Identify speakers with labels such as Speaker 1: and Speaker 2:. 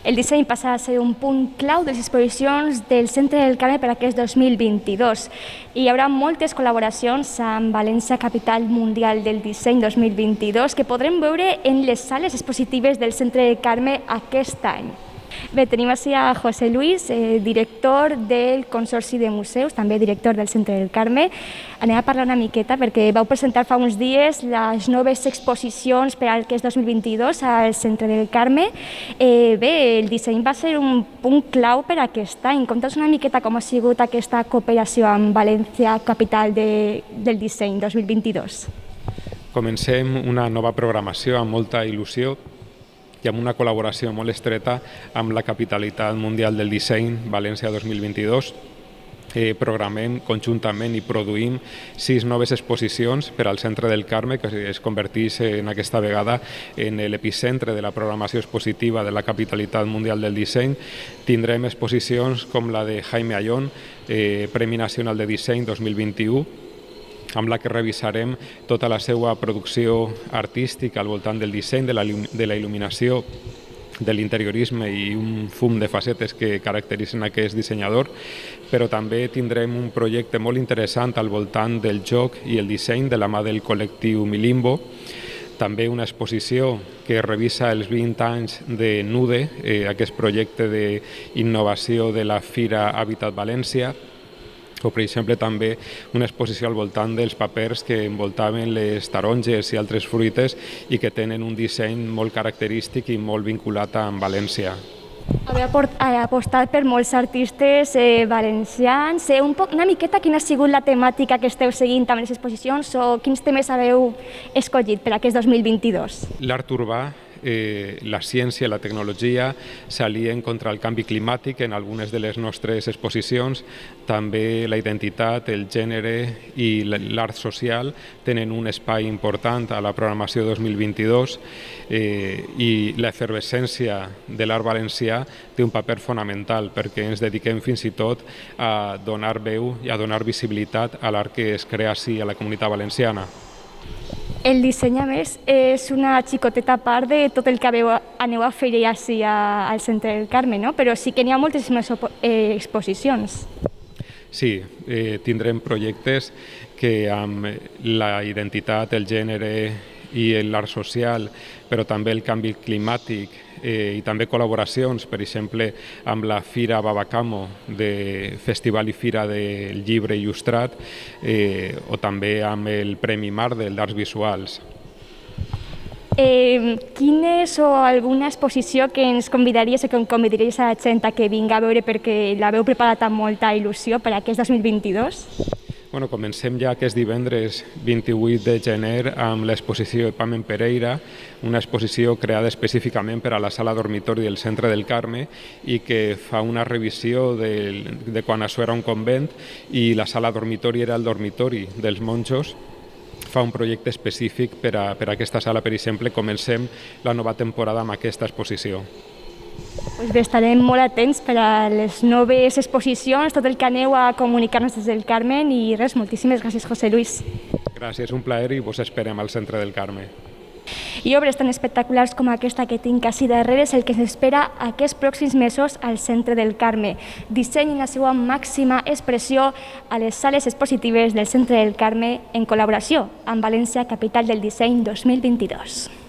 Speaker 1: El disseny passarà a ser un punt clau de les exposicions del Centre del Carme per aquest 2022. Hi haurà moltes col·laboracions amb València, capital mundial del disseny 2022, que podrem veure en les sales expositives del Centre del Carme aquest any. Bé, tenim així a José Luis, director del Consorci de Museus, també director del Centre del Carme. Anem a parlar una miqueta perquè vau presentar fa uns dies les noves exposicions per al que és 2022 al Centre del Carme. Bé, el disseny va ser un punt clau per aquest any. Conta'ns una miqueta com ha sigut aquesta cooperació amb València, capital del disseny 2022.
Speaker 2: Comencem una nova programació amb molta il·lusió i amb una col·laboració molt estreta amb la capitalitat mundial del disseny, València 2022. Programem conjuntament i produïm 6 noves exposicions per al Centre del Carme, que es converteix en aquesta vegada en l'epicentre de la programació expositiva de la capitalitat mundial del disseny. Tindrem exposicions com la de Jaime Ayón, Premi Nacional de Disseny 2021, amb la que revisarem tota la seva producció artística al voltant del disseny, de la il·luminació, de l'interiorisme i un fum de facetes que caracteritzen aquest dissenyador, però també tindrem un projecte molt interessant al voltant del joc i el disseny de la mà del col·lectiu Milimbo, també una exposició que revisa els 20 anys de Nude, aquest projecte d'innovació de la Fira Habitat València, o, per exemple, també una exposició al voltant dels papers que envoltaven les taronges i altres fruites i que tenen un disseny molt característic i molt vinculat amb València.
Speaker 1: Havia apostat per molts artistes valencians. Una miqueta quina ha sigut la temàtica que esteu seguint amb les exposicions o quins temes haveu escollit per aquest 2022?
Speaker 2: L'art urbà, la ciència i la tecnologia s'alien contra el canvi climàtic en algunes de les nostres exposicions. També la identitat, el gènere i l'art social tenen un espai important a la programació 2022 i l'efervescència de l'art valencià té un paper fonamental perquè ens dediquem fins i tot a donar veu i a donar visibilitat a l'art que es crea així a la comunitat valenciana.
Speaker 1: El disseny, a més, és una xicoteta part de tot el que aneu a fer així al Centre del Carme, no? Però sí que n'hi ha moltes més exposicions.
Speaker 2: Sí, tindrem projectes que amb la identitat, el gènere i l'art social, però també el canvi climàtic i també col·laboracions, per exemple, amb la Fira Babacamo, de Festival i Fira del Llibre Il·lustrat, o també amb el Premi Mardel d'Arts Visuals.
Speaker 1: Quines o alguna exposició que ens convidaries o que convidaries a la gent que vingui a veure perquè l'haveu preparat amb molta il·lusió per aquest 2022?
Speaker 2: Comencem ja aquest divendres 28 de gener amb l'exposició Pam en Pereira, una exposició creada específicament per a la sala dormitori del Centre del Carme i que fa una revisió de quan això era un convent i la sala dormitori era el dormitori dels monjos. Fa un projecte específic per a aquesta sala, per exemple. Comencem la nova temporada amb aquesta exposició.
Speaker 1: Bé, estarem molt atents per a les noves exposicions, tot el que aneu a comunicar-nos des del Carme i res, moltíssimes gràcies, José Luis.
Speaker 2: Gràcies, un plaer i vos esperem al Centre del Carme.
Speaker 1: I obres tan espectaculars com aquesta que tinc així darrere és el que s'espera aquests pròxims mesos al Centre del Carme. Disseny en la seva màxima expressió a les sales expositives del Centre del Carme en col·laboració amb València, capital del disseny 2022.